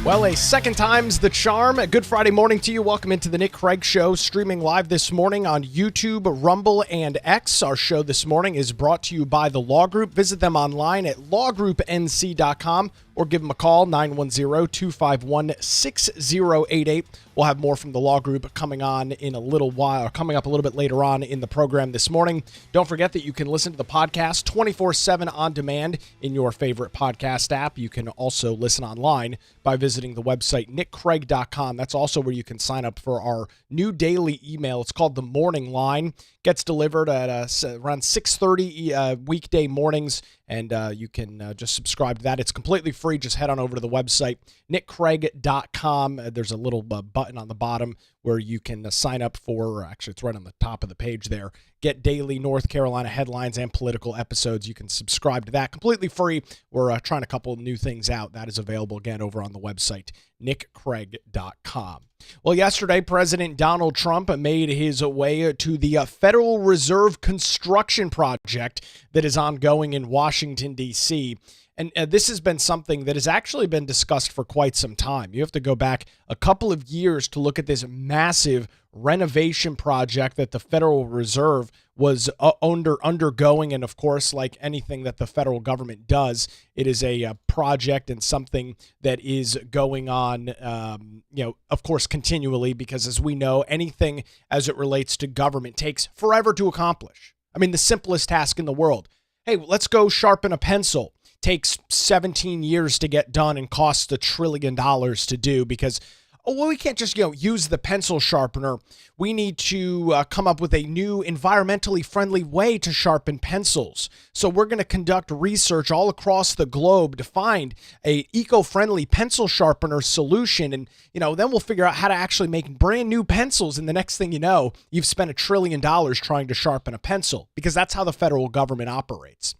Well, a second time's the charm. A good Friday morning to you. Welcome into the Nick Craig Show, streaming live this morning on YouTube, Rumble, and X. Our show this morning is brought to you by the Law Group. Visit them online at lawgroupnc.com or give them a call, 910-251-6088. We'll have more from the Law Group coming on in a little while, or coming up a little bit later on in the program this morning. Don't forget that you can listen to the podcast 24/7 on demand in your favorite podcast app. You can also listen online by visiting the website nickcraig.com. That's also where you can sign up for our new daily email. It's called The Morning Line. Gets delivered at around 6:30 weekday mornings, and you can just subscribe to that. It's completely free. Just head on over to the website, nickcraig.com. There's a little button on the bottom where you can sign up for, actually it's right on the top of the page there, get daily North Carolina headlines and political episodes. You can subscribe to that completely free. We're trying a couple new things out. That is available again over on the website, nickcraig.com. Well, yesterday, President Donald Trump made his way to the Federal Reserve construction project that is ongoing in Washington, D.C., and this has been something that has actually been discussed for quite some time. You have to go back a couple of years to look at this massive renovation project that the Federal Reserve was undergoing. And of course, like anything that the federal government does, it is a project and something that is going on, of course, continually, because as we know, anything as it relates to government takes forever to accomplish. I mean, the simplest task in the world. Hey, let's go sharpen a pencil. Takes 17 years to get done and costs $1 trillion to do because, we can't just, use the pencil sharpener. We need to come up with a new environmentally friendly way to sharpen pencils. So we're going to conduct research all across the globe to find a eco-friendly pencil sharpener solution. And, then we'll figure out how to actually make brand new pencils. And the next thing you know, you've spent $1 trillion trying to sharpen a pencil, because that's how the federal government operates.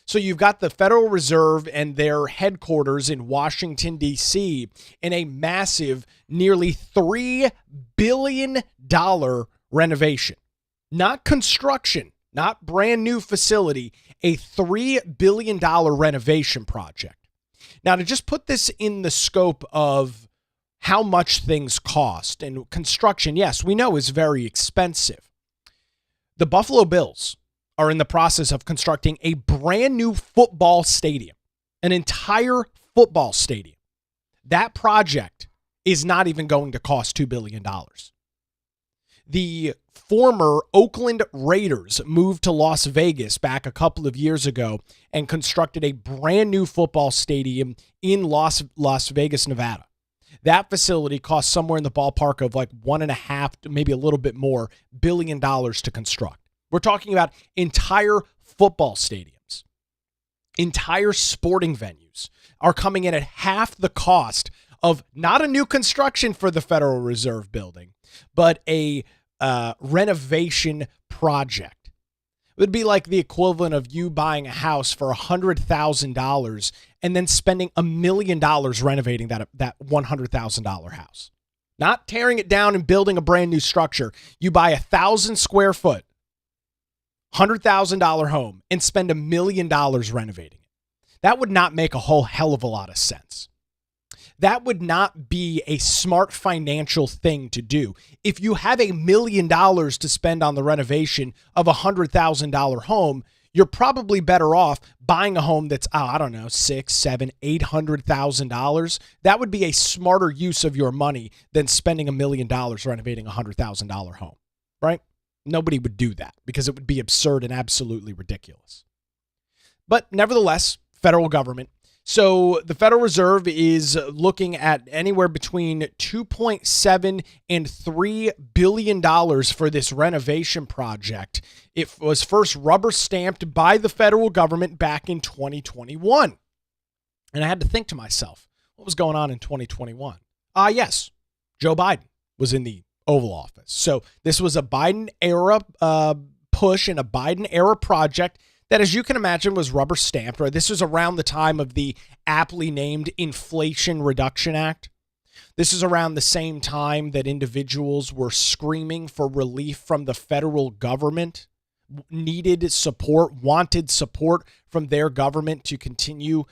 So you've got the Federal Reserve and their headquarters in Washington, D.C. in a massive, nearly $3 billion renovation. Not construction, not brand new facility, a $3 billion renovation project. Now, to just put this in the scope of how much things cost, and construction, yes, we know is very expensive. The Buffalo Bills are in the process of constructing a brand new football stadium, an entire football stadium. That project is not even going to cost $2 billion. The former Oakland Raiders moved to Las Vegas back a couple of years ago and constructed a brand new football stadium in Las Vegas, Nevada. That facility cost somewhere in the ballpark of like $1.5, maybe a little bit more, $1 billion to construct. We're talking about entire football stadiums, entire sporting venues are coming in at half the cost of not a new construction for the Federal Reserve building, but a renovation project. It would be like the equivalent of you buying a house for $100,000 and then spending $1 million renovating that $100,000 house. Not tearing it down and building a brand new structure. You buy 1,000 square foot, $100,000 home and spend $1 million renovating it. That would not make a whole hell of a lot of sense. That would not be a smart financial thing to do. If you have $1 million to spend on the renovation of a $100,000 home, you're probably better off buying a home that's, $600,000, $700,000, $800,000. That would be a smarter use of your money than spending $1 million renovating a $100,000 home, right? Nobody would do that because it would be absurd and absolutely ridiculous. But nevertheless, federal government. So the Federal Reserve is looking at anywhere between $2.7 and $3 billion for this renovation project. It was first rubber stamped by the federal government back in 2021. And I had to think to myself, what was going on in 2021? Yes, Joe Biden was in the Oval Office. So this was a Biden era push and a Biden era project that, as you can imagine, was rubber stamped. Right? This was around the time of the aptly named Inflation Reduction Act. This is around the same time that individuals were screaming for relief from the federal government needed support, wanted support from their government to continue,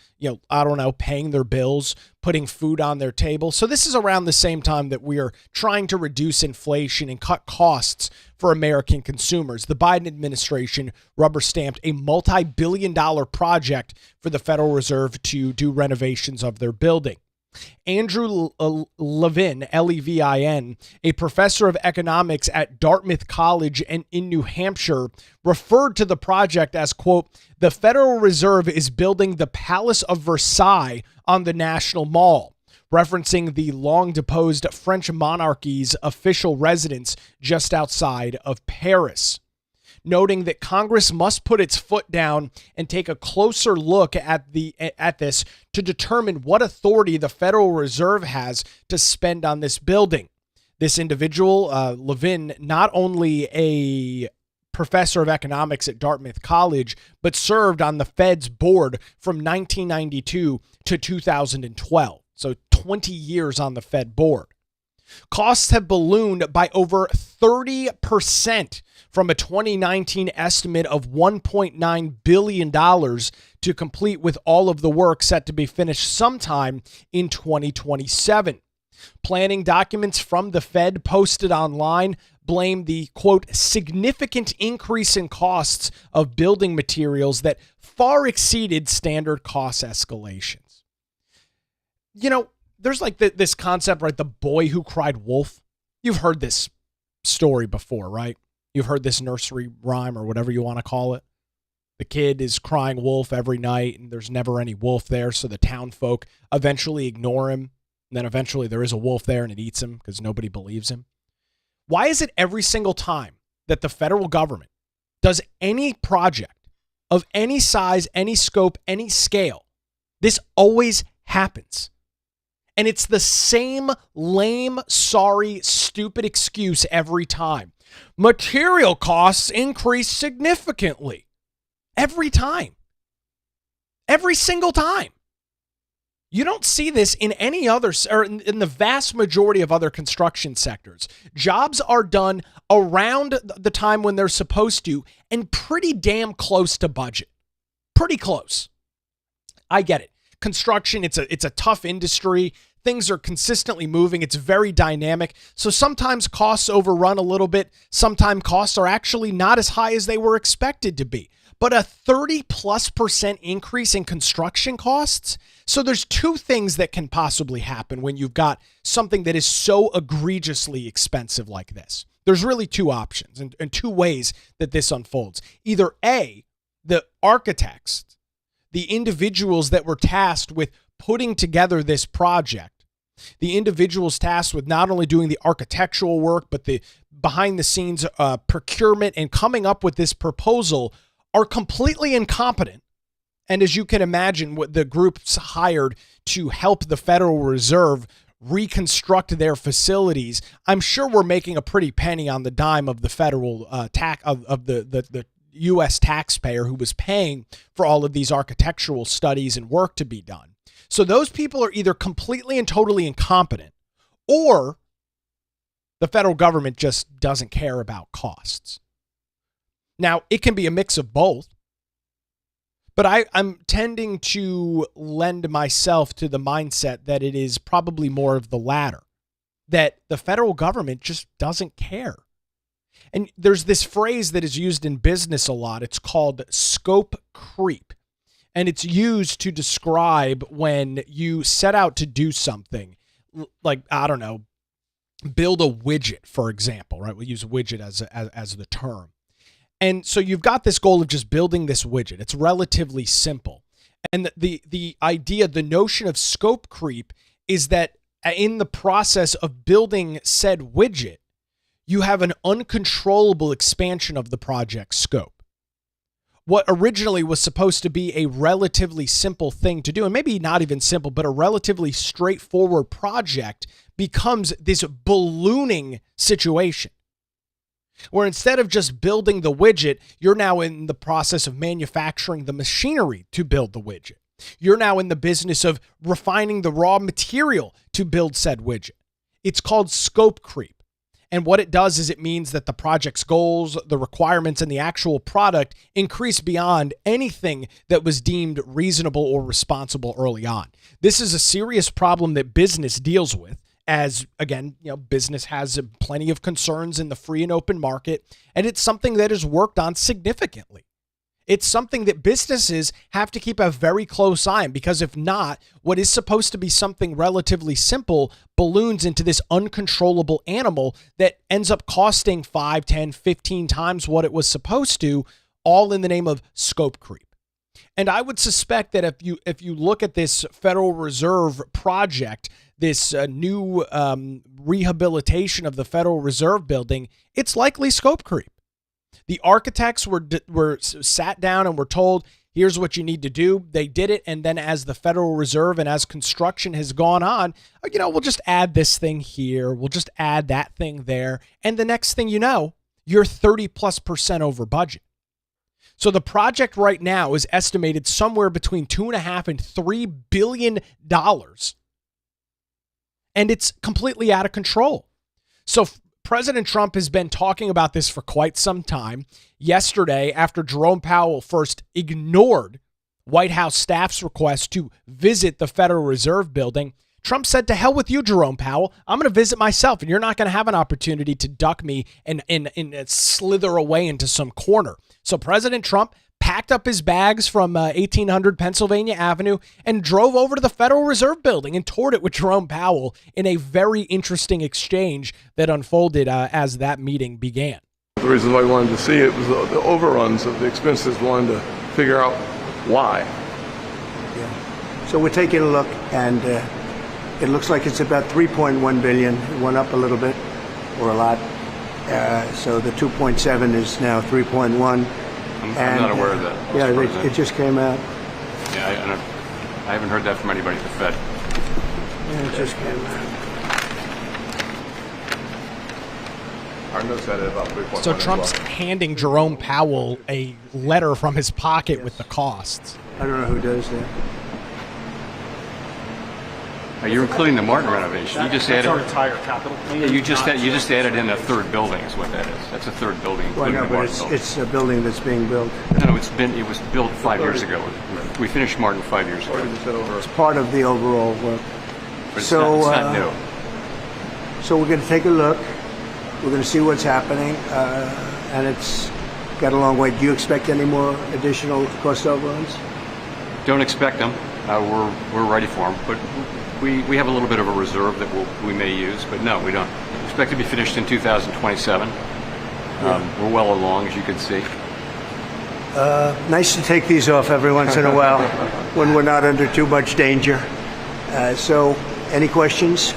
paying their bills, putting food on their table. So this is around the same time that we are trying to reduce inflation and cut costs for American consumers. The Biden administration rubber stamped a multi-billion-dollar project for the Federal Reserve to do renovations of their building. Andrew Levin, Levin, a professor of economics at Dartmouth College and in New Hampshire, referred to the project as, quote, the Federal Reserve is building the Palace of Versailles on the National Mall, referencing the long-deposed French monarchy's official residence just outside of Paris, noting that Congress must put its foot down and take a closer look at this to determine what authority the Federal Reserve has to spend on this building. This individual, Levin, not only a professor of economics at Dartmouth College, but served on the Fed's board from 1992 to 2012. So 20 years on the Fed board. Costs have ballooned by over 30% from a 2019 estimate of $1.9 billion to complete, with all of the work set to be finished sometime in 2027. Planning documents from the Fed posted online blame the, quote, significant increase in costs of building materials that far exceeded standard cost escalations. There's like this concept, right? The boy who cried wolf. You've heard this story before, right? You've heard this nursery rhyme or whatever you want to call it. The kid is crying wolf every night and there's never any wolf there. So the town folk eventually ignore him. And then eventually there is a wolf there and it eats him because nobody believes him. Why is it every single time that the federal government does any project of any size, any scope, any scale, this always happens? And it's the same lame, sorry, stupid excuse every time. Material costs increase significantly. Every time. Every single time. You don't see this in any other, or in the vast majority of other construction sectors. Jobs are done around the time when they're supposed to and pretty damn close to budget. Pretty close. I get it. Construction, it's a tough industry. Things are consistently moving. It's very dynamic. So sometimes costs overrun a little bit. Sometimes costs are actually not as high as they were expected to be. But a 30+% increase in construction costs. So there's two things that can possibly happen when you've got something that is so egregiously expensive like this. There's really two options and two ways that this unfolds. Either A, the architects, the individuals that were tasked with putting together this project, the individuals tasked with not only doing the architectural work, but the behind the scenes procurement and coming up with this proposal are completely incompetent. And as you can imagine, what the groups hired to help the Federal Reserve reconstruct their facilities, I'm sure we're making a pretty penny on the dime of the federal the U.S. taxpayer who was paying for all of these architectural studies and work to be done. So those people are either completely and totally incompetent, or the federal government just doesn't care about costs. Now, it can be a mix of both, but I'm tending to lend myself to the mindset that it is probably more of the latter, that the federal government just doesn't care. And there's this phrase that is used in business a lot. It's called scope creep. And it's used to describe when you set out to do something like, I don't know, build a widget, for example, right? We use widget as the term. And so you've got this goal of just building this widget. It's relatively simple. And the idea, the notion of scope creep is that in the process of building said widget, you have an uncontrollable expansion of the project scope. What originally was supposed to be a relatively simple thing to do, and maybe not even simple, but a relatively straightforward project, becomes this ballooning situation where instead of just building the widget, you're now in the process of manufacturing the machinery to build the widget. You're now in the business of refining the raw material to build said widget. It's called scope creep. And what it does is it means that the project's goals, the requirements, and the actual product increase beyond anything that was deemed reasonable or responsible early on. This is a serious problem that business deals with, as, again, business has plenty of concerns in the free and open market, and it's something that is worked on significantly. It's something that businesses have to keep a very close eye on, because if not, what is supposed to be something relatively simple balloons into this uncontrollable animal that ends up costing 5, 10, 15 times what it was supposed to, all in the name of scope creep. And I would suspect that if you look at this Federal Reserve project, this new rehabilitation of the Federal Reserve building, it's likely scope creep. The architects were sat down and were told, here's what you need to do. They did it. And then as the Federal Reserve and as construction has gone on, we'll just add this thing here. We'll just add that thing there. And the next thing you know, you're 30+% over budget. So the project right now is estimated somewhere between $2.5 and $3 billion. And it's completely out of control. So President Trump has been talking about this for quite some time. Yesterday, after Jerome Powell first ignored White House staff's request to visit the Federal Reserve building, Trump said, to hell with you, Jerome Powell. I'm going to visit myself, and you're not going to have an opportunity to duck me and slither away into some corner. So President Trump packed up his bags from 1800 Pennsylvania Avenue and drove over to the Federal Reserve building and toured it with Jerome Powell in a very interesting exchange that unfolded as that meeting began. The reason why we wanted to see it was the overruns of the expenses. We wanted to figure out why. Yeah. So we're taking a look, and it looks like it's about $3.1 billion. It went up a little bit, or a lot. So the 2.7 is now 3.1. I'm not aware of that. Yeah, it just came out. Yeah, I haven't heard that from anybody at the Fed. Yeah, it just came out. Our notes had it about 3.1. So Trump's handing Jerome Powell a letter from his pocket with the costs. I don't know who does that. You're including the Martin renovation. You just added our entire capital plan. Yeah, you just added in a third building is what that is. That's a third building, Well, including no, the but Martin building. it's a building that's being built. No, it was built 5 years ago. We finished Martin 5 years ago. It's part of the overall work. But it's So, not new. So we're going to take a look. We're going to see what's happening, and it's got a long way. Do you expect any more additional cost overruns? Don't expect them. We're ready for them, but we have a little bit of a reserve that we may use, but no, we don't. We expect to be finished in 2027. We're well along, as you can see. Nice to take these off every once in a while when we're not under too much danger. So, any questions?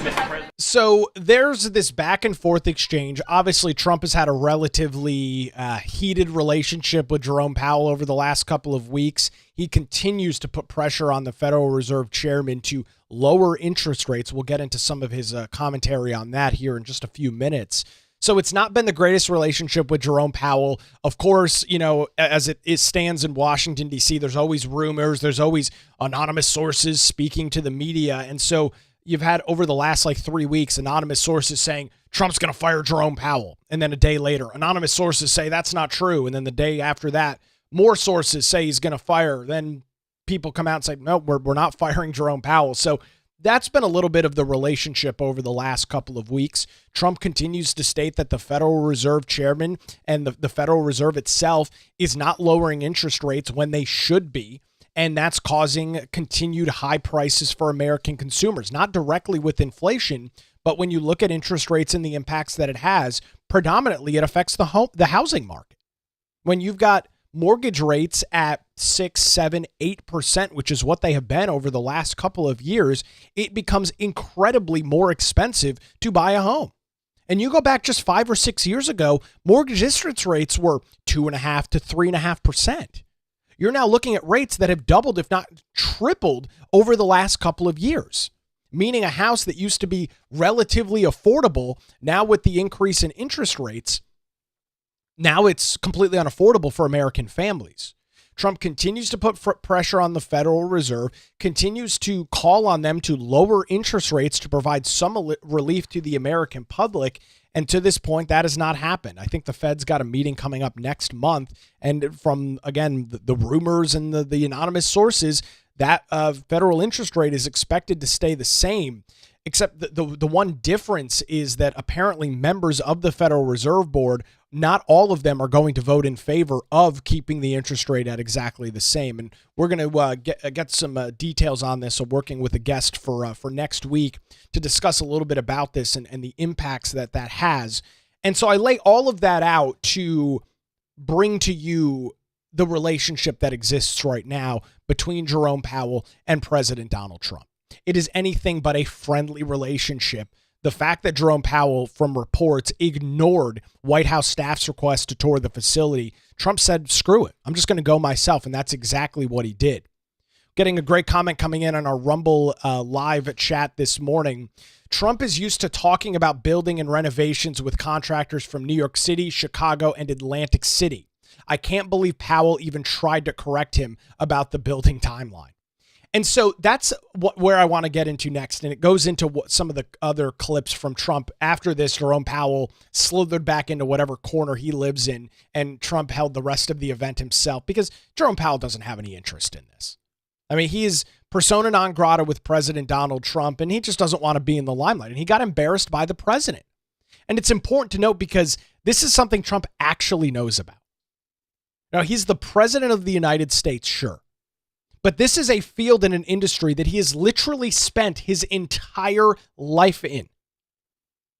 So there's this back and forth exchange. Obviously, Trump has had a relatively heated relationship with Jerome Powell over the last couple of weeks. He continues to put pressure on the Federal Reserve chairman to lower interest rates. We'll get into some of his commentary on that here in just a few minutes. So it's not been the greatest relationship with Jerome Powell. Of course, as it stands in Washington, D.C., there's always rumors. There's always anonymous sources speaking to the media. And so you've had over the last 3 weeks, anonymous sources saying Trump's going to fire Jerome Powell. And then a day later, anonymous sources say that's not true. And then the day after that, more sources say he's going to fire. Then people come out and say, no, we're not firing Jerome Powell. So that's been a little bit of the relationship over the last couple of weeks. Trump continues to state that the Federal Reserve chairman and the Federal Reserve itself is not lowering interest rates when they should be. And that's causing continued high prices for American consumers, not directly with inflation, but when you look at interest rates and the impacts that it has, predominantly it affects the housing market. When you've got mortgage rates at 6, 7, 8%, which is what they have been over the last couple of years, it becomes incredibly more expensive to buy a home. And you go back just 5 or 6 years ago, mortgage interest rates were 2.5 to 3.5%. You're now looking at rates that have doubled, if not tripled, over the last couple of years, meaning a house that used to be relatively affordable, now with the increase in interest rates, now it's completely unaffordable for American families. Trump continues to put pressure on the Federal Reserve, continues to call on them to lower interest rates to provide some relief to the American public. And to this point, that has not happened. I think the Fed's got a meeting coming up next month. And from, again, the rumors and the anonymous sources, that federal interest rate is expected to stay the same. Except the one difference is that apparently members of the Federal Reserve Board, not all of them are going to vote in favor of keeping the interest rate at exactly the same. And we're going to get some details on this. So working with a guest for next week to discuss a little bit about this and the impacts that has. And so I lay all of that out to bring to you the relationship that exists right now between Jerome Powell and President Donald Trump. It is anything but a friendly relationship. The fact that Jerome Powell, from reports, ignored White House staff's request to tour the facility, Trump said, screw it, I'm just going to go myself. And that's exactly what he did. Getting a great comment coming in on our Rumble live chat this morning. Trump is used to talking about building and renovations with contractors from New York City, Chicago, and Atlantic City. I can't believe Powell even tried to correct him about the building timeline. And so that's where I want to get into next. And it goes into some of the other clips from Trump. After this, Jerome Powell slithered back into whatever corner he lives in, and Trump held the rest of the event himself because Jerome Powell doesn't have any interest in this. I mean, he is persona non grata with President Donald Trump, and he just doesn't want to be in the limelight. And he got embarrassed by the president. And it's important to note because this is something Trump actually knows about. Now, he's the president of the United States, sure. But this is a field in an industry that he has literally spent his entire life in.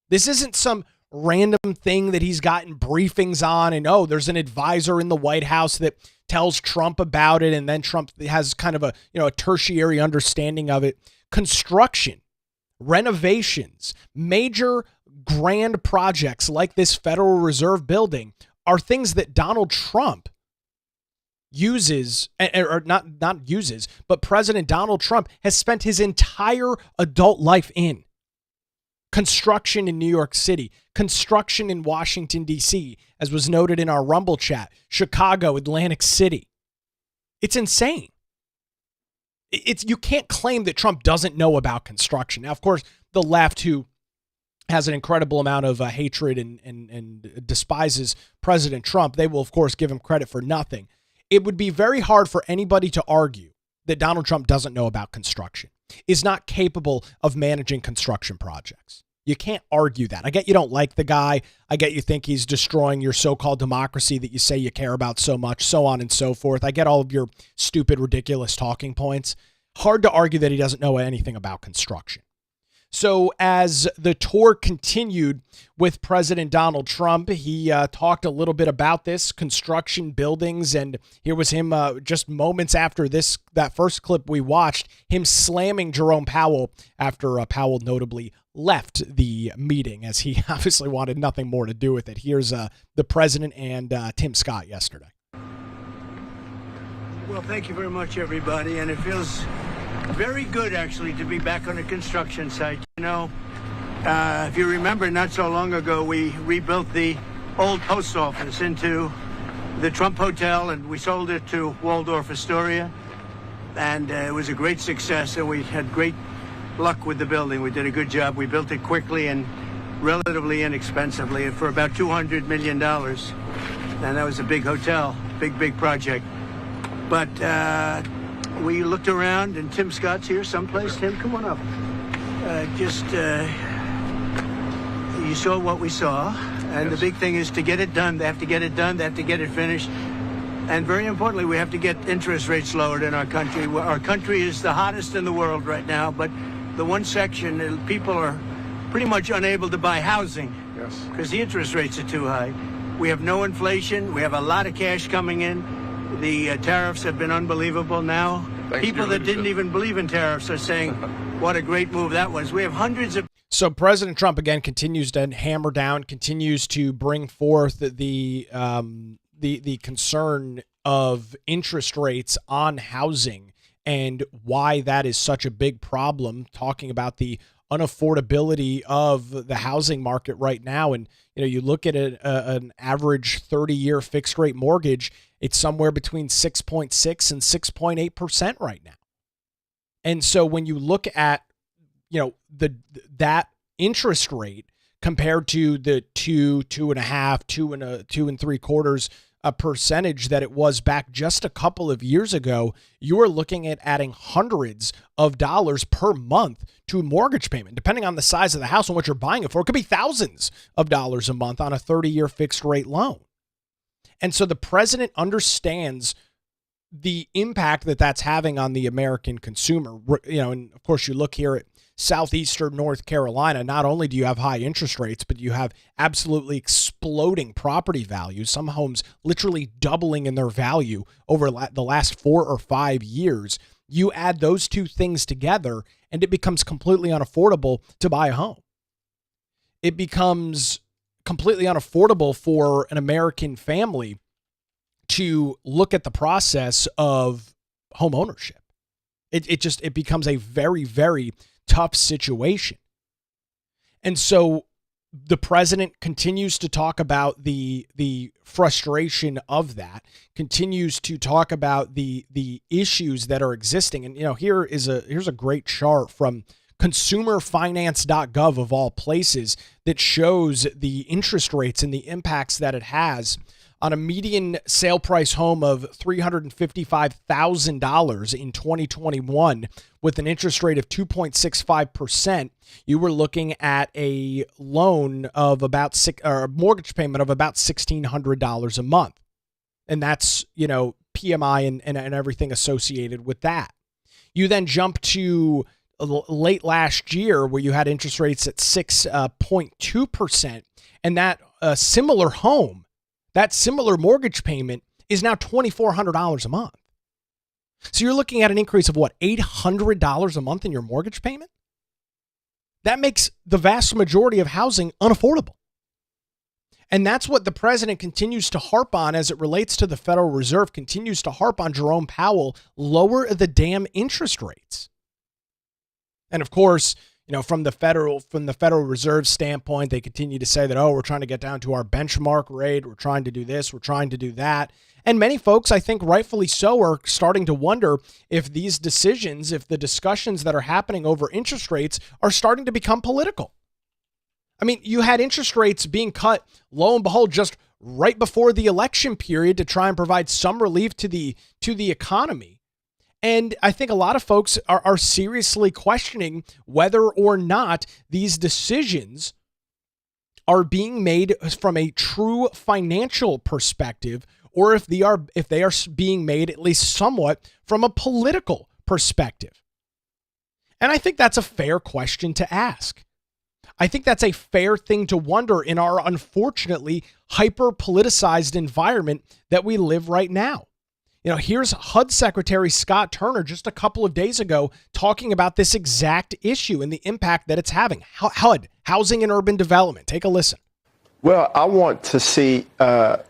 This isn't some random thing that he's gotten briefings on and, oh, there's an advisor in the White House that tells Trump about it, and then Trump has kind of a tertiary understanding of it. Construction, renovations, major grand projects like this Federal Reserve building are things that Donald Trump uses, or not uses, but President Donald Trump has spent his entire adult life in. Construction in New York City, construction in Washington, D.C., as was noted in our Rumble chat, Chicago, Atlantic City. It's insane. You can't claim that Trump doesn't know about construction. Now, of course, the left, who has an incredible amount of hatred and despises President Trump, they will, of course, give him credit for nothing. It would be very hard for anybody to argue that Donald Trump doesn't know about construction, is not capable of managing construction projects. You can't argue that. I get you don't like the guy. I get you think he's destroying your so-called democracy that you say you care about so much, so on and so forth. I get all of your stupid, ridiculous talking points. Hard to argue that he doesn't know anything about construction. So as the tour continued with President Donald Trump, he talked a little bit about this, construction, buildings, and here was him just moments after that first clip we watched, him slamming Jerome Powell after Powell notably left the meeting, as he obviously wanted nothing more to do with it. Here's the president and Tim Scott yesterday. Well, thank you very much, everybody, and it feels very good, actually, to be back on a construction site. If you remember, not so long ago, we rebuilt the old post office into the Trump Hotel, and we sold it to Waldorf Astoria, and it was a great success, and we had great luck with the building. We did a good job. We built it quickly and relatively inexpensively for about $200 million, and that was a big hotel, big project. But we looked around, and Tim Scott's here someplace. Tim, come on up. You saw what we saw, and Yes. The big thing is to get it done. They have to get it done. They have to get it finished. And very importantly, we have to get interest rates lowered in our country. Our country is the hottest in the world right now, but the one section, people are pretty much unable to buy housing. Yes. Because the interest rates are too high. We have no inflation. We have a lot of cash coming in. The tariffs have been unbelievable now. Thanks to People your that didn't leadership. even believe in tariffs are saying, what a great move that was. We have hundreds of... So President Trump, again, continues to hammer down, continues to bring forth the concern of interest rates on housing and why that is such a big problem, talking about the unaffordability of the housing market right now. And, you look at an average 30-year fixed rate mortgage, It's somewhere between 6.6 and 6.8% right now. And so when you look at, that interest rate compared to the 2.5, 2.75% that it was back just a couple of years ago, you are looking at adding hundreds of dollars per month to a mortgage payment, depending on the size of the house and what you're buying it for. It could be thousands of dollars a month on a 30-year fixed rate loan. And so the president understands the impact that that's having on the American consumer. And of course you look here at southeastern North Carolina, not only do you have high interest rates, but you have absolutely exploding property values, some homes literally doubling in their value over the last 4 or 5 years. You add those two things together and it becomes completely unaffordable to buy a home. It becomes completely unaffordable for an American family to look at the process of home ownership. It becomes a very, very tough situation. And so the president continues to talk about the frustration of that, continues to talk about the issues that are existing. And here's a great chart from consumerfinance.gov of all places that shows the interest rates and the impacts that it has on a median sale price home of $355,000 in 2021 with an interest rate of 2.65%. You were looking at a loan of about a mortgage payment of about $1,600 a month. And that's, PMI and everything associated with that. You then jump to late last year where you had interest rates at 6.2%, and that similar home, that similar mortgage payment is now $2,400 a month. So you're looking at an increase of $800 a month in your mortgage payment? That makes the vast majority of housing unaffordable. And that's what the president continues to harp on as it relates to the Federal Reserve, continues to harp on Jerome Powell, lower the damn interest rates. And of course, from the Federal Reserve standpoint, they continue to say that, we're trying to get down to our benchmark rate. We're trying to do this. We're trying to do that. And many folks, I think rightfully so, are starting to wonder if these decisions, if the discussions that are happening over interest rates are starting to become political. I mean, you had interest rates being cut, lo and behold, just right before the election period to try and provide some relief to the economy. And I think a lot of folks are seriously questioning whether or not these decisions are being made from a true financial perspective, or if they are being made at least somewhat from a political perspective. And I think that's a fair question to ask. I think that's a fair thing to wonder in our unfortunately hyper-politicized environment that we live right now. Here's HUD Secretary Scott Turner just a couple of days ago talking about this exact issue and the impact that it's having. HUD, Housing and Urban Development. Take a listen. Well, I want to see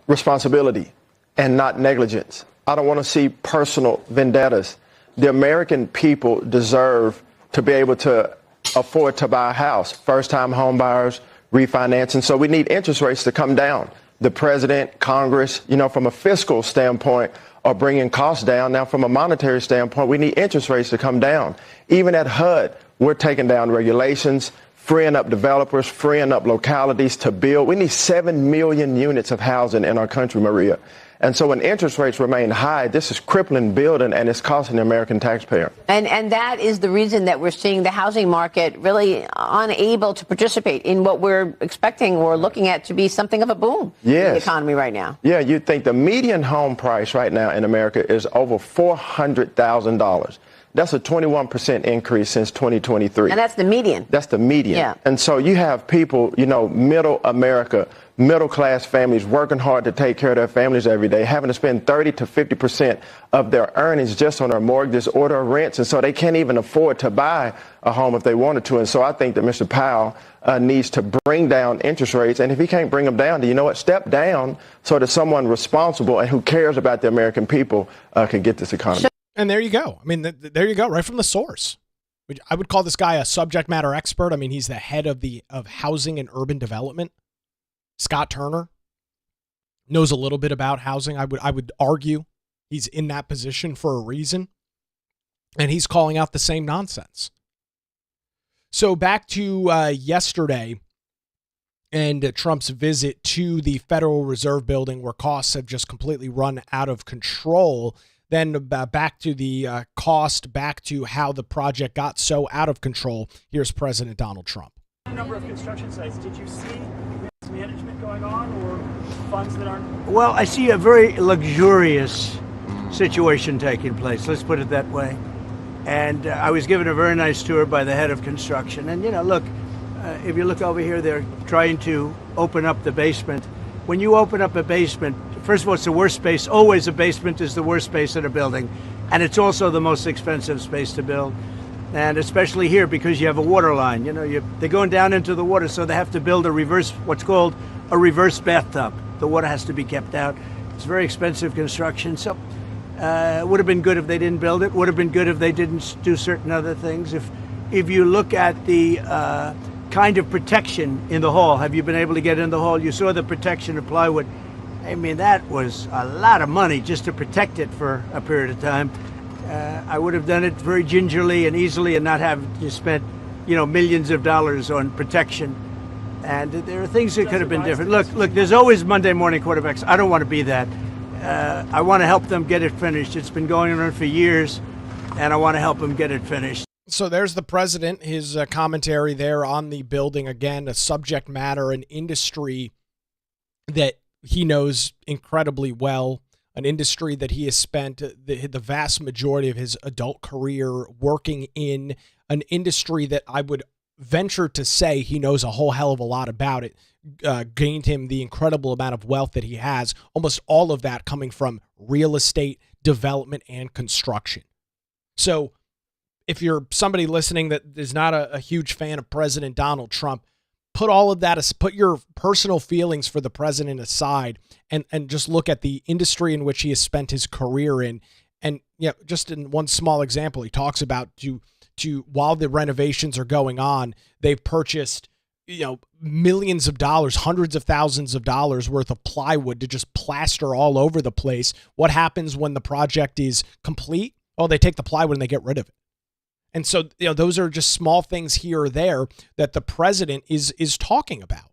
responsibility and not negligence. I don't want to see personal vendettas. The American people deserve to be able to afford to buy a house. First-time home buyers, refinancing. So we need interest rates to come down. The president, Congress, from a fiscal standpoint, are bringing costs down. Now, from a monetary standpoint, we need interest rates to come down. Even at HUD, we're taking down regulations, freeing up developers, freeing up localities to build. We need 7 million units of housing in our country, Maria. And so when interest rates remain high, this is crippling building, and it's costing the American taxpayer. And that is the reason that we're seeing the housing market really unable to participate in what we're expecting or looking at to be something of a boom in the economy right now. Yeah, you'd think the median home price right now in America is over $400,000. That's a 21% increase since 2023. And that's the median. That's the median. Yeah. And so you have people, middle America, middle-class families working hard to take care of their families every day, having to spend 30 to 50% of their earnings just on their mortgages or their rents. And so they can't even afford to buy a home if they wanted to. And so I think that Mr. Powell needs to bring down interest rates. And if he can't bring them down, step down so that someone responsible and who cares about the American people can get this economy. And there you go. I mean, there you go, right from the source. I would call this guy a subject matter expert. I mean, he's the head of housing and urban development. Scott Turner, knows a little bit about housing. I would argue he's in that position for a reason, and he's calling out the same nonsense. So back to yesterday and Trump's visit to the Federal Reserve Building, where costs have just completely run out of control. Then back to the cost, back to how the project got so out of control. Here's President Donald Trump. Number of construction sites. Did you see mismanagement going on or funds that aren't? Well, I see a very luxurious situation taking place. Let's put it that way. And I was given a very nice tour by the head of construction. And, look, if you look over here, they're trying to open up the basement. When you open up a basement, first of all, it's the worst space. Always a basement is the worst space in a building. And it's also the most expensive space to build. And especially here because you have a water line. They're going down into the water, so they have to build what's called a reverse bathtub. The water has to be kept out. It's very expensive construction. So it would have been good if they didn't build it. Would have been good if they didn't do certain other things. If you look at the kind of protection in the hall, have you been able to get in the hall? You saw the protection of plywood. I mean, that was a lot of money just to protect it for a period of time. I would have done it very gingerly and easily and not have to spend, millions of dollars on protection. And there are things that could have been different. Look, there's always Monday morning quarterbacks. I don't want to be that. I want to help them get it finished. It's been going on for years, and I want to help them get it finished. So there's the president, his commentary there on the building. Again, a subject matter, an industry that he knows incredibly well, an industry that he has spent the vast majority of his adult career working in, an industry that I would venture to say he knows a whole hell of a lot about it, gained him the incredible amount of wealth that he has, almost all of that coming from real estate, development, and construction. So if you're somebody listening that is not a huge fan of President Donald Trump, put all of that, put your personal feelings for the president aside and just look at the industry in which he has spent his career in. And just in one small example, he talks about to while the renovations are going on, they've purchased, millions of dollars, hundreds of thousands of dollars worth of plywood to just plaster all over the place. What happens when the project is complete? Oh, they take the plywood and they get rid of it. And so, those are just small things here or there that the president is talking about.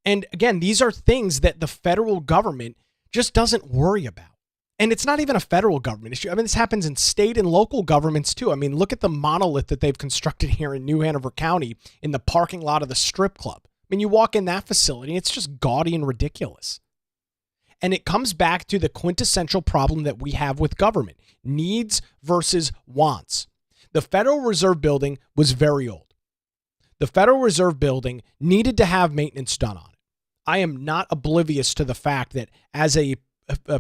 And again, these are things that the federal government just doesn't worry about. And it's not even a federal government issue. I mean, this happens in state and local governments too. I mean, look at the monolith that they've constructed here in New Hanover County in the parking lot of the strip club. I mean, you walk in that facility, it's just gaudy and ridiculous. And it comes back to the quintessential problem that we have with government: needs versus wants. The Federal Reserve Building was very old. The Federal Reserve Building needed to have maintenance done on it. I am not oblivious to the fact that as a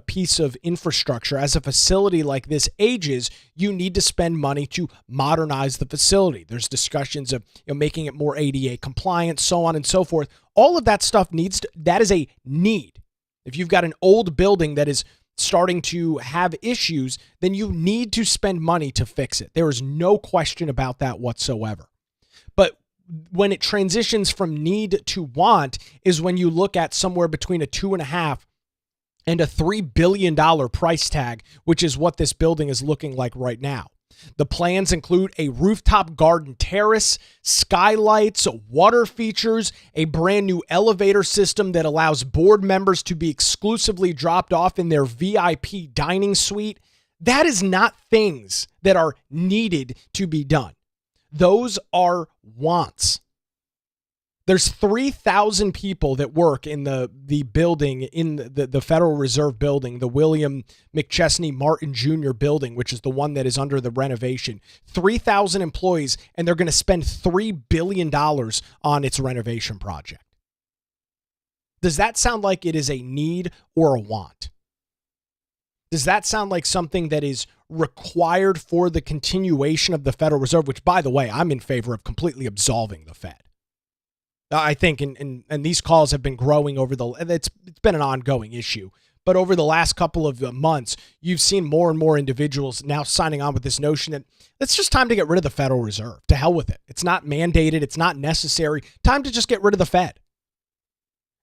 piece of infrastructure, as a facility like this ages, you need to spend money to modernize the facility. There's discussions of making it more ADA compliant, so on and so forth. All of that stuff that is a need. If you've got an old building that is starting to have issues, then you need to spend money to fix it. There is no question about that whatsoever. But when it transitions from need to want is when you look at somewhere between a $2.5 and a $3 billion price tag, which is what this building is looking like right now. The plans include a rooftop garden terrace, skylights, water features, a brand new elevator system that allows board members to be exclusively dropped off in their VIP dining suite. That is not things that are needed to be done. Those are wants. There's 3,000 people that work in the building, in the Federal Reserve Building, the William McChesney Martin Jr. building, which is the one that is under the renovation. 3,000 employees, and they're going to spend $3 billion on its renovation project. Does that sound like it is a need or a want? Does that sound like something that is required for the continuation of the Federal Reserve, which, by the way, I'm in favor of completely absolving the Fed? I think, and these calls have been growing it's been an ongoing issue, but over the last couple of months, you've seen more and more individuals now signing on with this notion that it's just time to get rid of the Federal Reserve. To hell with it. It's not mandated. It's not necessary. Time to just get rid of the Fed.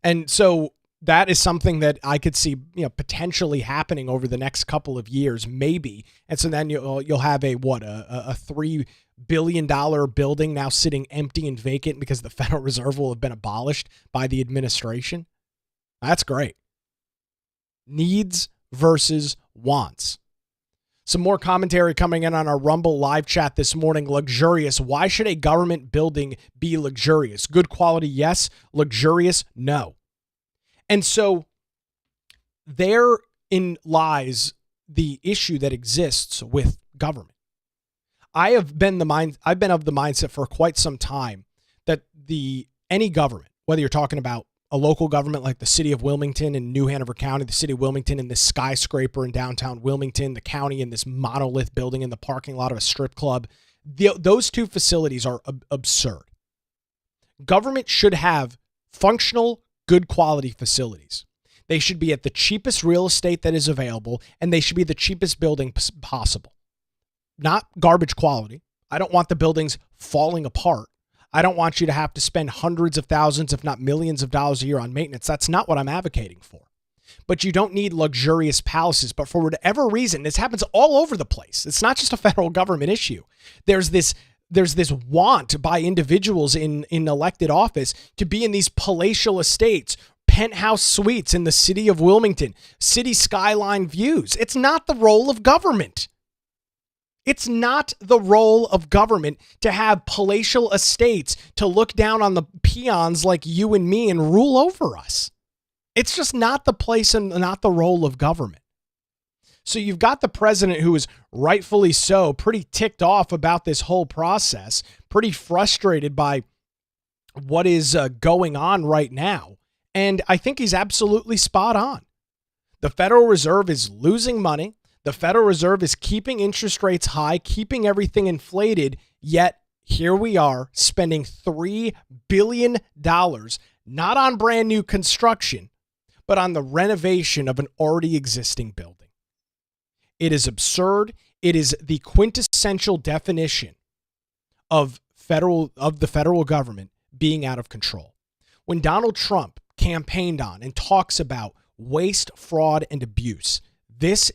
And so that is something that I could see, potentially happening over the next couple of years, maybe. And so then you'll have a $3 billion building now sitting empty and vacant because the Federal Reserve will have been abolished by the administration. That's great. Needs versus wants. Some more commentary coming in on our Rumble live chat this morning. Luxurious. Why should a government building be luxurious? Good quality, yes. Luxurious, no. And so therein lies the issue that exists with government. I've been of the mindset for quite some time that any government, whether you're talking about a local government like the city of Wilmington in New Hanover County, the city of Wilmington in this skyscraper in downtown Wilmington, the county in this monolith building in the parking lot of a strip club, those two facilities are absurd. Government should have functional, good quality facilities. They should be at the cheapest real estate that is available, and they should be the cheapest building possible. Not garbage quality. I don't want the buildings falling apart. I don't want you to have to spend hundreds of thousands, if not millions of dollars a year on maintenance. That's not what I'm advocating for. But you don't need luxurious palaces. But for whatever reason, this happens all over the place. It's not just a federal government issue. There's this want by individuals in elected office to be in these palatial estates, penthouse suites in the city of Wilmington, city skyline views. It's not the role of government. It's not the role of government to have palatial estates to look down on the peons like you and me and rule over us. It's just not the place and not the role of government. So you've got the president, who is rightfully so pretty ticked off about this whole process, pretty frustrated by what is going on right now. And I think he's absolutely spot on. The Federal Reserve is losing money. The Federal Reserve is keeping interest rates high, keeping everything inflated, yet here we are spending $3 billion, not on brand new construction, but on the renovation of an already existing building. It is absurd. It is the quintessential definition of the federal government being out of control. When Donald Trump campaigned on and talks about waste, fraud, and abuse, this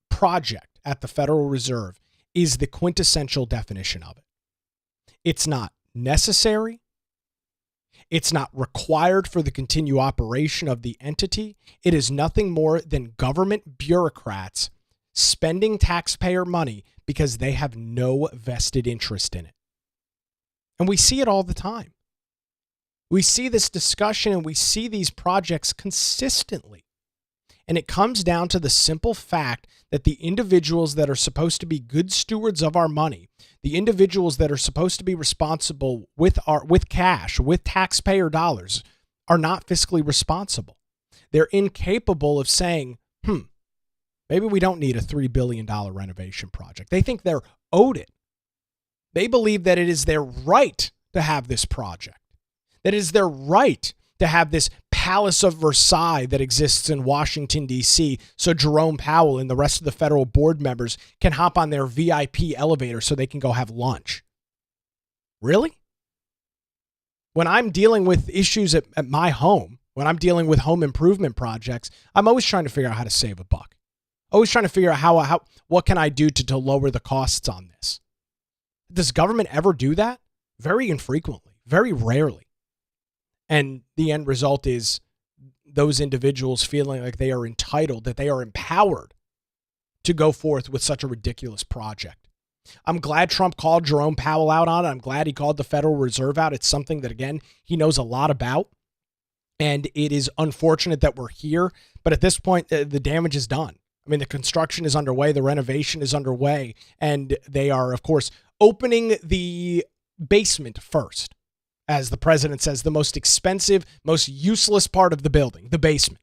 project at the Federal Reserve is the quintessential definition of it. It's not necessary. It's not required for the continued operation of the entity. It is nothing more than government bureaucrats spending taxpayer money because they have no vested interest in it. And we see it all the time. We see this discussion and we see these projects consistently. And it comes down to the simple fact that the individuals that are supposed to be good stewards of our money, the individuals that are supposed to be responsible with cash, with taxpayer dollars, are not fiscally responsible. They're incapable of saying, maybe we don't need a $3 billion renovation project. They think they're owed it. They believe that it is their right to have this project, that it is their right to have this Palace of Versailles that exists in Washington, D.C., so Jerome Powell and the rest of the federal board members can hop on their VIP elevator so they can go have lunch. Really? When I'm dealing with issues at my home, when I'm dealing with home improvement projects, I'm always trying to figure out how to save a buck. Always trying to figure out what can I do to lower the costs on this. Does government ever do that? Very infrequently, very rarely. And the end result is those individuals feeling like they are entitled, that they are empowered to go forth with such a ridiculous project. I'm glad Trump called Jerome Powell out on it. I'm glad he called the Federal Reserve out. It's something that, again, he knows a lot about. And it is unfortunate that we're here. But at this point, the damage is done. I mean, the construction is underway. The renovation is underway. And they are, of course, opening the basement first. As the president says, the most expensive, most useless part of the building, the basement.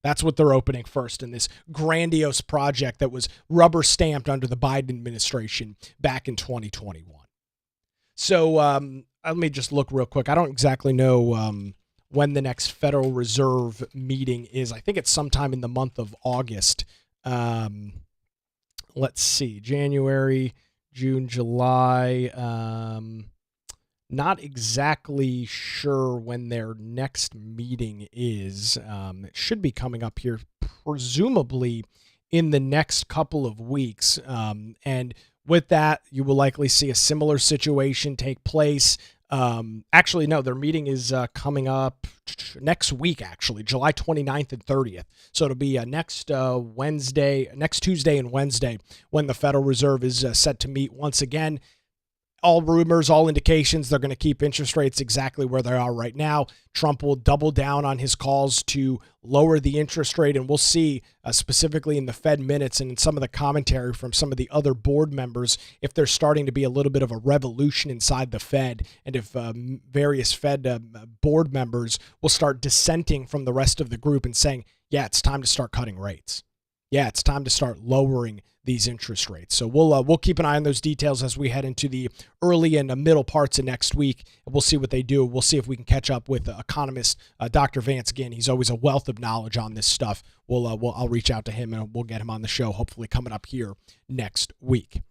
That's what they're opening first in this grandiose project that was rubber stamped under the Biden administration back in 2021. So let me just look real quick. I don't exactly know when the next Federal Reserve meeting is. I think it's sometime in the month of August. Let's see, January, June, July. Not exactly sure when their next meeting is. It should be coming up here, presumably in the next couple of weeks. And with that, you will likely see a similar situation take place. Actually, no, their meeting is coming up next week, actually, July 29th and 30th. So it'll be next Tuesday and Wednesday when the Federal Reserve is set to meet once again. All rumors, all indications, they're going to keep interest rates exactly where they are right now. Trump will double down on his calls to lower the interest rate, and we'll see specifically in the Fed minutes and in some of the commentary from some of the other board members if there's starting to be a little bit of a revolution inside the Fed, and if various Fed board members will start dissenting from the rest of the group and saying, yeah, it's time to start cutting rates. Yeah, it's time to start lowering these interest rates. So we'll keep an eye on those details as we head into the early and middle parts of next week. We'll see what they do. We'll see if we can catch up with economist Dr. Vance again. He's always a wealth of knowledge on this stuff. I'll reach out to him and we'll get him on the show, hopefully coming up here next week.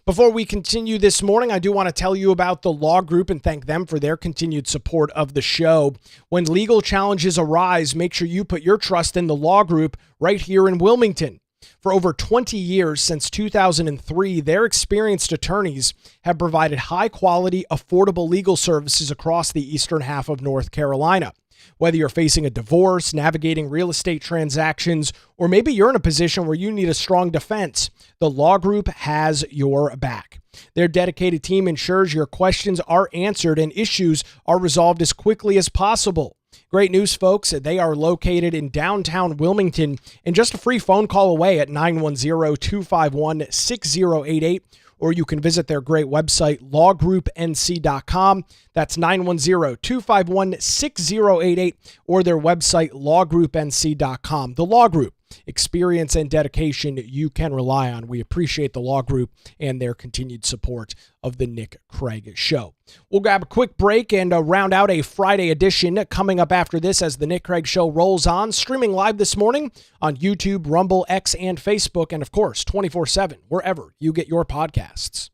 Before we continue this morning, I do want to tell you about the Law Group and thank them for their continued support of the show. When legal challenges arise, make sure you put your trust in the Law Group right here in Wilmington. For over 20 years, since 2003, their experienced attorneys have provided high-quality, affordable legal services across the eastern half of North Carolina. Whether you're facing a divorce, navigating real estate transactions, or maybe you're in a position where you need a strong defense, the Law Group has your back. Their dedicated team ensures your questions are answered and issues are resolved as quickly as possible. Great news, folks. They are located in downtown Wilmington and just a free phone call away at 910-251-6088, or you can visit their great website, lawgroupnc.com. That's 910-251-6088, or their website, lawgroupnc.com. The Law Group, experience and dedication you can rely on. We appreciate the Law Group and their continued support of the Nick Craig Show. We'll grab a quick break and round out a Friday edition coming up after this as the Nick Craig Show rolls on, streaming live this morning on YouTube, Rumble, X, and Facebook, and of course, 24/7, wherever you get your podcasts.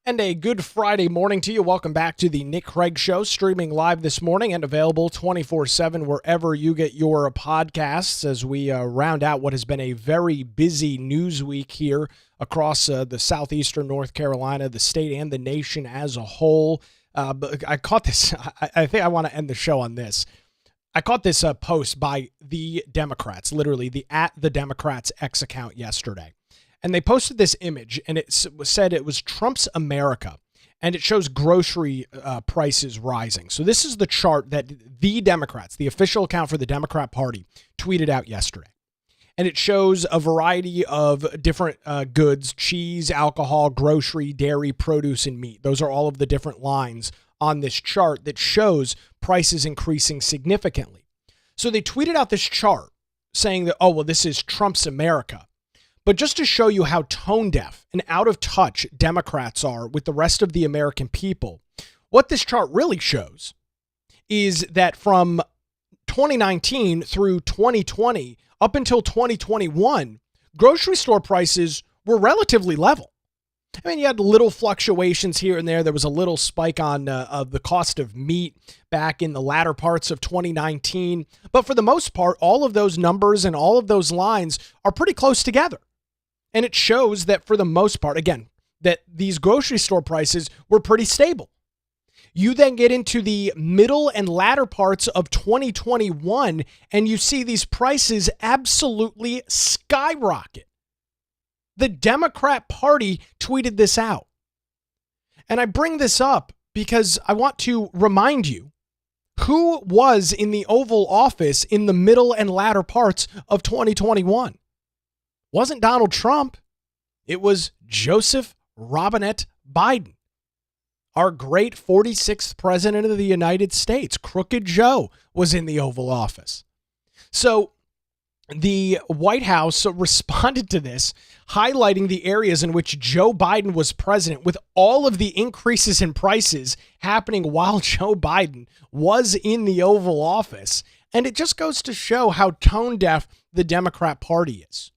And a good Friday morning to you. Welcome back to the Nick Craig Show, streaming live this morning and available 24/7 wherever you get your podcasts as we round out what has been a very busy news week here across the southeastern North Carolina, the state, and the nation as a whole. But I caught this. I think I want to end the show on this. I caught this post by the Democrats, literally the @the_Democrats X account yesterday. And they posted this image, and it said it was Trump's America, and it shows grocery prices rising. So this is the chart that the Democrats, the official account for the Democrat Party, tweeted out yesterday. And it shows a variety of different goods: cheese, alcohol, grocery, dairy, produce, and meat. Those are all of the different lines on this chart that shows prices increasing significantly. So they tweeted out this chart saying that, oh, well, this is Trump's America. But just to show you how tone deaf and out of touch Democrats are with the rest of the American people, what this chart really shows is that from 2019 through 2020, up until 2021, grocery store prices were relatively level. I mean, you had little fluctuations here and there. There was a little spike on the cost of meat back in the latter parts of 2019. But for the most part, all of those numbers and all of those lines are pretty close together. And it shows that for the most part, again, that these grocery store prices were pretty stable. You then get into the middle and latter parts of 2021, and you see these prices absolutely skyrocket. The Democrat Party tweeted this out. And I bring this up because I want to remind you who was in the Oval Office in the middle and latter parts of 2021. Wasn't Donald Trump. It was Joseph Robinette Biden, our great 46th president of the United States. Crooked Joe was in the Oval Office. So the White House responded to this, highlighting the areas in which Joe Biden was president, with all of the increases in prices happening while Joe Biden was in the Oval Office. And it just goes to show how tone deaf the Democrat Party is.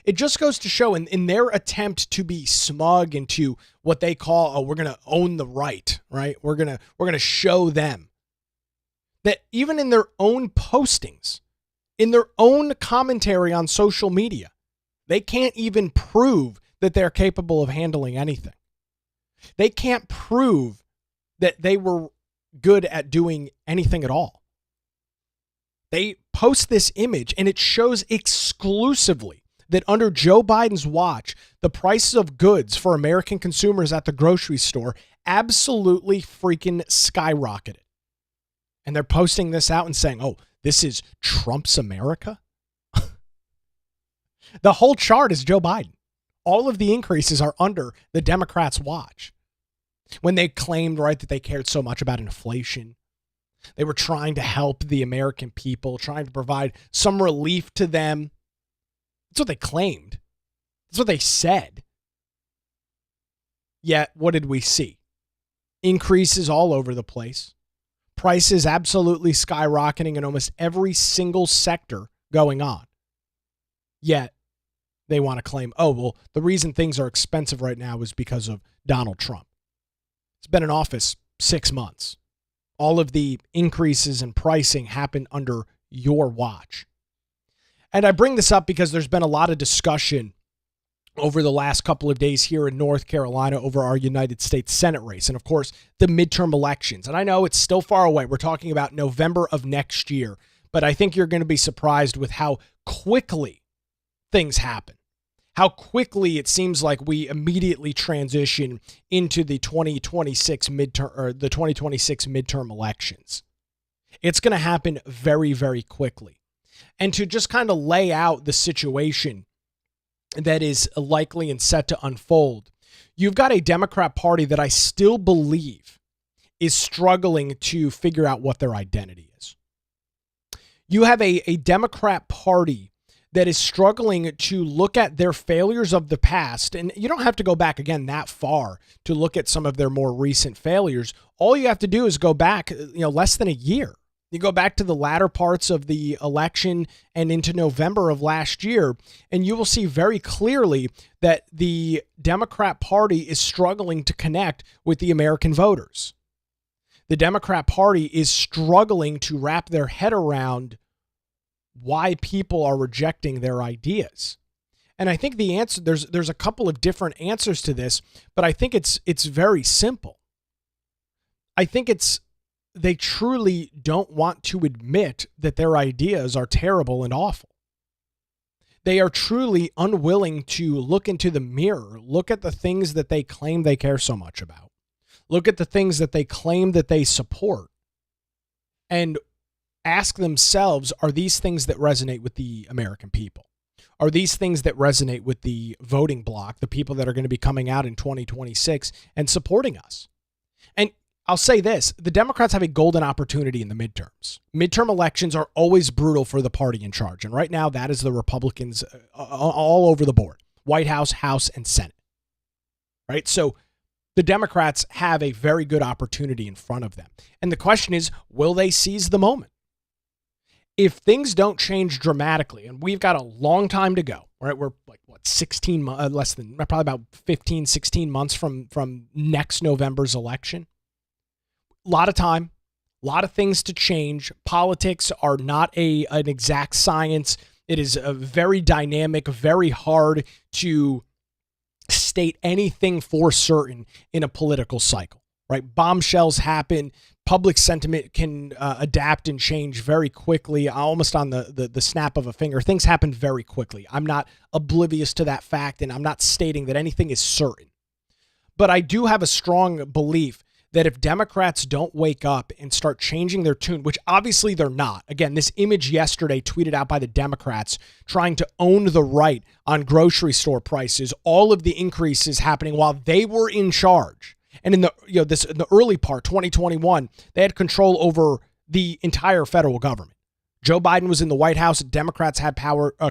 It just goes to show in their attempt to be smug and to what they call, oh, we're going to own the right? We're going to show them that even in their own postings, in their own commentary on social media, they can't even prove that they're capable of handling anything. They can't prove that they were good at doing anything at all. They post this image and it shows exclusively that under Joe Biden's watch, the prices of goods for American consumers at the grocery store absolutely freaking skyrocketed. And they're posting this out and saying, oh, this is Trump's America? The whole chart is Joe Biden. All of the increases are under the Democrats' watch. When they claimed, right, that they cared so much about inflation, they were trying to help the American people, trying to provide some relief to them. That's what they claimed. That's what they said. Yet, what did we see? Increases all over the place. Prices absolutely skyrocketing in almost every single sector going on. Yet, they want to claim, oh, well, the reason things are expensive right now is because of Donald Trump. He's been in office 6 months. All of the increases in pricing happened under your watch. And I bring this up because there's been a lot of discussion over the last couple of days here in North Carolina over our United States Senate race. And of course, the midterm elections. And I know it's still far away. We're talking about November of next year. But I think you're going to be surprised with how quickly things happen. How quickly it seems like we immediately transition into the 2026 midterm elections. It's going to happen very, very quickly. And to just kind of lay out the situation that is likely and set to unfold, you've got a Democrat Party that I still believe is struggling to figure out what their identity is. You have a Democrat Party that is struggling to look at their failures of the past. And you don't have to go back again that far to look at some of their more recent failures. All you have to do is go back, less than a year, You go back to the latter parts of the election and into November of last year, and you will see very clearly that the Democrat Party is struggling to connect with the American voters. The Democrat Party is struggling to wrap their head around why people are rejecting their ideas. And I think the answer, there's a couple of different answers to this, but I think it's very simple. I think they truly don't want to admit that their ideas are terrible and awful. They are truly unwilling to look into the mirror, look at the things that they claim they care so much about, look at the things that they claim that they support, and ask themselves, are these things that resonate with the American people? Are these things that resonate with the voting bloc, the people that are going to be coming out in 2026 and supporting us? And I'll say this, the Democrats have a golden opportunity in the midterms. Midterm elections are always brutal for the party in charge. And right now, that is the Republicans all over the board, White House, House, and Senate. Right? So the Democrats have a very good opportunity in front of them. And the question is, will they seize the moment? If things don't change dramatically, and we've got a long time to go, right? We're like, 16 months, less than, probably about 15, 16 months from next November's election. A lot of time, a lot of things to change. Politics are not an exact science. It is a very dynamic, very hard to state anything for certain in a political cycle, right? Bombshells happen. Public sentiment can adapt and change very quickly, almost on the snap of a finger. Things happen very quickly. I'm not oblivious to that fact, and I'm not stating that anything is certain. But I do have a strong belief that if Democrats don't wake up and start changing their tune, which obviously they're not. Again, this image yesterday tweeted out by the Democrats trying to own the right on grocery store prices, all of the increases happening while they were in charge. And in the in the early part, 2021, they had control over the entire federal government. Joe Biden was in the White House. Democrats had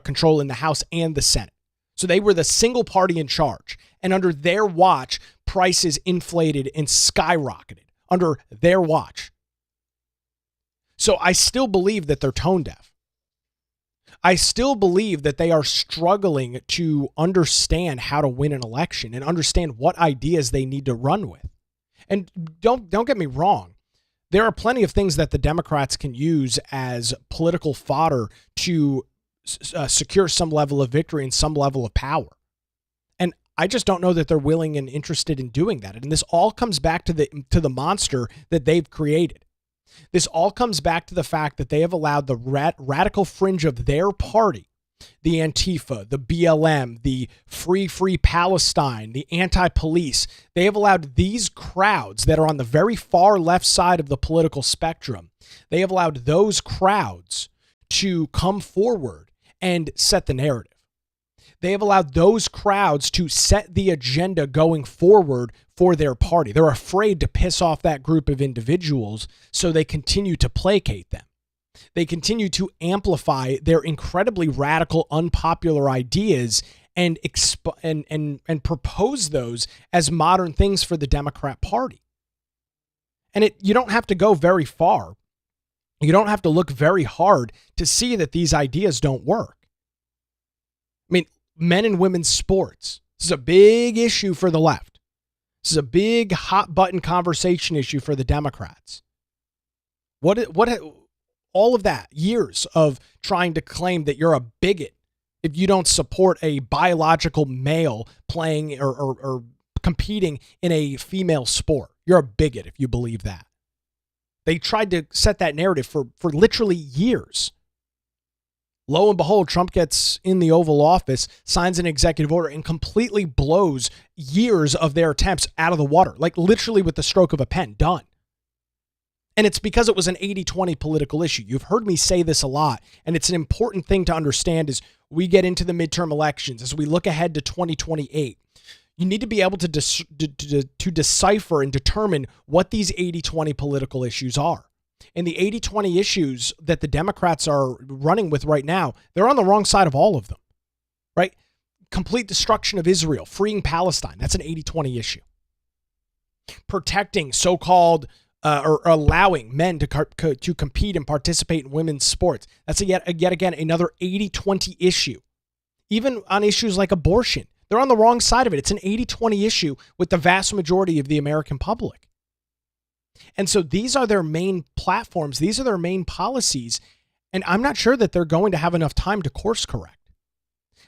control in the House and the Senate. So they were the single party in charge. And under their watch, prices inflated and skyrocketed under their watch. So I still believe that they're tone deaf. I still believe that they are struggling to understand how to win an election and understand what ideas they need to run with. And don't get me wrong. There are plenty of things that the Democrats can use as political fodder to secure some level of victory and some level of power. And I just don't know that they're willing and interested in doing that. And this all comes back to the monster that they've created. This all comes back to the fact that they have allowed the radical fringe of their party, the Antifa, the BLM, the Free Palestine, the anti-police, they have allowed these crowds that are on the very far left side of the political spectrum, they have allowed those crowds to come forward and set the narrative. They have allowed those crowds to set the agenda going forward for their party. They're afraid to piss off that group of individuals, so they continue to placate them. They continue to amplify their incredibly radical, unpopular ideas and propose those as modern things for the Democrat Party. And you don't have to go very far. You don't have to look very hard to see that these ideas don't work. I mean, men and women's sports. This is a big issue for the left. This is a big hot button conversation issue for the Democrats. All of that, years of trying to claim that you're a bigot if you don't support a biological male playing or competing in a female sport. You're a bigot if you believe that. They tried to set that narrative for literally years. Lo and behold, Trump gets in the Oval Office, signs an executive order, and completely blows years of their attempts out of the water, like literally with the stroke of a pen, done. And it's because it was an 80-20 political issue. You've heard me say this a lot, and it's an important thing to understand as we get into the midterm elections, as we look ahead to 2028. You need to be able to decipher and determine what these 80-20 political issues are. And the 80-20 issues that the Democrats are running with right now, they're on the wrong side of all of them, right? Complete destruction of Israel, freeing Palestine, that's an 80-20 issue. Protecting so-called or allowing men to compete and participate in women's sports. That's yet again another 80-20 issue. Even on issues like abortion, they're on the wrong side of it. It's an 80-20 issue with the vast majority of the American public. And so these are their main platforms. These are their main policies. And I'm not sure that they're going to have enough time to course correct.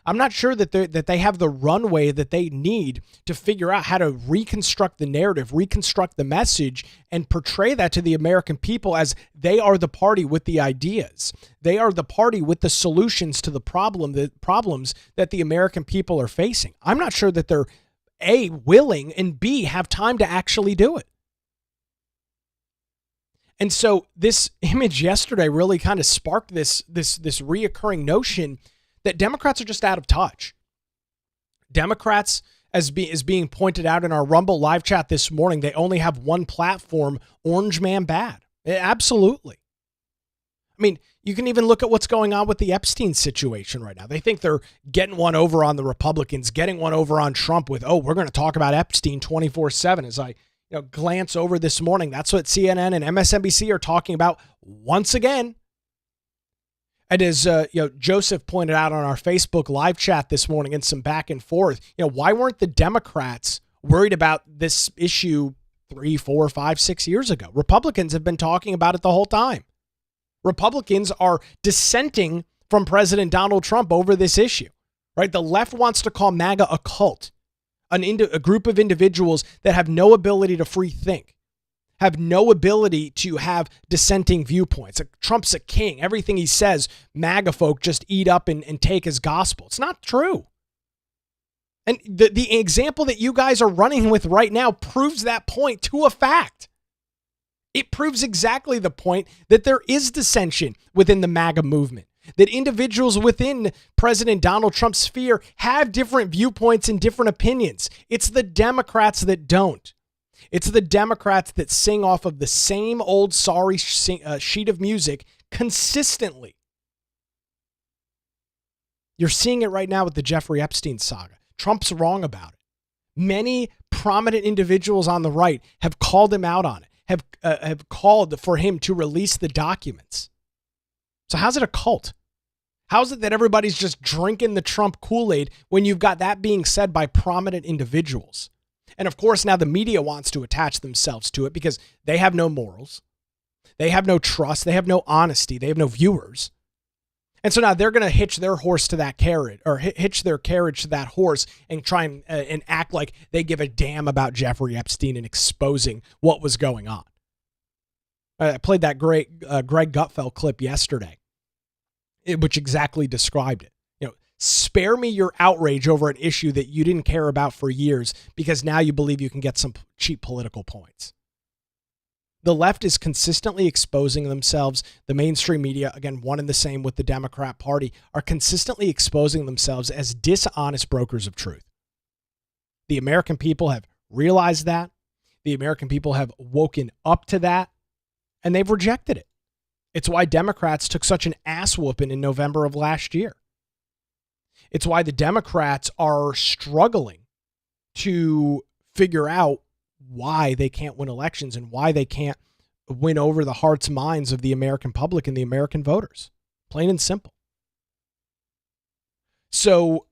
I'm not sure that they have the runway that they need to figure out how to reconstruct the narrative, reconstruct the message, and portray that to the American people as they are the party with the ideas. They are the party with the solutions to the problems that the American people are facing. I'm not sure that they're A, willing, and B, have time to actually do it. And so this image yesterday really kind of sparked this reoccurring notion that Democrats are just out of touch. Democrats, as being pointed out in our Rumble live chat this morning, they only have one platform, Orange Man Bad. Absolutely. I mean, you can even look at what's going on with the Epstein situation right now. They think they're getting one over on the Republicans, getting one over on Trump with, we're going to talk about Epstein 24/7. As I glance over this morning, that's what CNN and MSNBC are talking about once again. And as Joseph pointed out on our Facebook live chat this morning in some back and forth, why weren't the Democrats worried about this issue 3, 4, 5, 6 years ago? Republicans have been talking about it the whole time. Republicans are dissenting from President Donald Trump over this issue, right? The left wants to call MAGA a cult, a group of individuals that have no ability to free think, have no ability to have dissenting viewpoints. Trump's a king. Everything he says, MAGA folk just eat up and take as gospel. It's not true. And the example that you guys are running with right now proves that point to a fact. It proves exactly the point that there is dissension within the MAGA movement, that individuals within President Donald Trump's sphere have different viewpoints and different opinions. It's the Democrats that don't. It's the Democrats that sing off of the same old sorry sheet of music consistently. You're seeing it right now with the Jeffrey Epstein saga. Trump's wrong about it. Many prominent individuals on the right have called him out on it, have called for him to release the documents. So how's it a cult? How's it that everybody's just drinking the Trump Kool-Aid when you've got that being said by prominent individuals? And of course, now the media wants to attach themselves to it because they have no morals. They have no trust. They have no honesty. They have no viewers. And so now they're going to hitch their horse to that carriage, or hitch their carriage to that horse and try and act like they give a damn about Jeffrey Epstein and exposing what was going on. I played that great Greg Gutfeld clip yesterday, which exactly described it. Spare me your outrage over an issue that you didn't care about for years because now you believe you can get some cheap political points. The left is consistently exposing themselves. The mainstream media, again, one and the same with the Democrat Party, are consistently exposing themselves as dishonest brokers of truth. The American people have realized that. The American people have woken up to that, and they've rejected it. It's why Democrats took such an ass whooping in November of last year. It's why the Democrats are struggling to figure out why they can't win elections and why they can't win over the hearts and minds of the American public and the American voters. Plain and simple. So,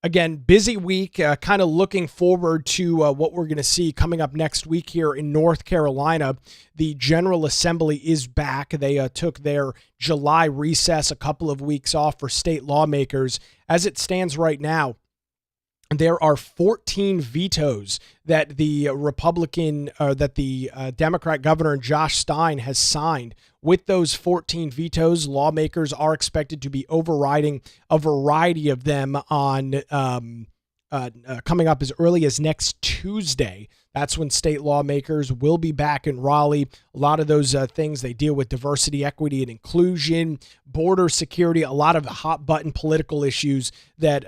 again, busy week, kind of looking forward to what we're going to see coming up next week here in North Carolina. The General Assembly is back. They took their July recess, a couple of weeks off for state lawmakers. As it stands right now, there are 14 vetoes that the Democrat Governor Josh Stein has signed. With those 14 vetoes, lawmakers are expected to be overriding a variety of them on coming up as early as next Tuesday. That's when state lawmakers will be back in Raleigh. A lot of those things, they deal with diversity, equity, and inclusion, border security, a lot of hot button political issues that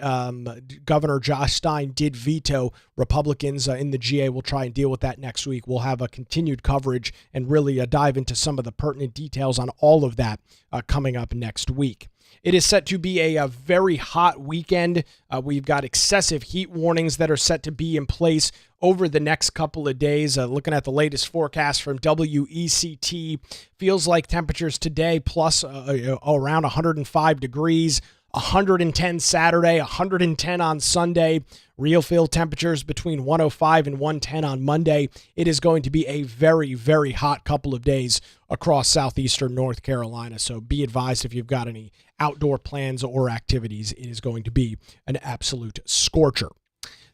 Governor Josh Stein did veto. Republicans in the GA will try and deal with that next week. We'll have a continued coverage and really dive into some of the pertinent details on all of that coming up next week. It is set to be a very hot weekend. We've got excessive heat warnings that are set to be in place over the next couple of days. Looking at the latest forecast from WECT, feels like temperatures today plus around 105 degrees, 110 Saturday, 110 on Sunday. Real field temperatures between 105 and 110 on Monday. It is going to be a very, very hot couple of days across southeastern North Carolina. So be advised if you've got any outdoor plans or activities, it is going to be an absolute scorcher.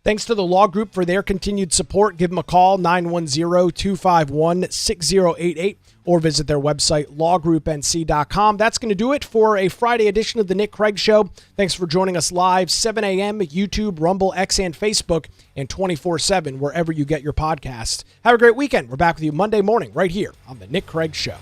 Thanks to the Law Group for their continued support. Give them a call, 910-251-6088, or visit their website, lawgroupnc.com. That's going to do it for a Friday edition of The Nick Craig Show. Thanks for joining us live, 7 a.m., YouTube, Rumble, X, and Facebook, and 24/7, wherever you get your podcasts. Have a great weekend. We're back with you Monday morning right here on The Nick Craig Show.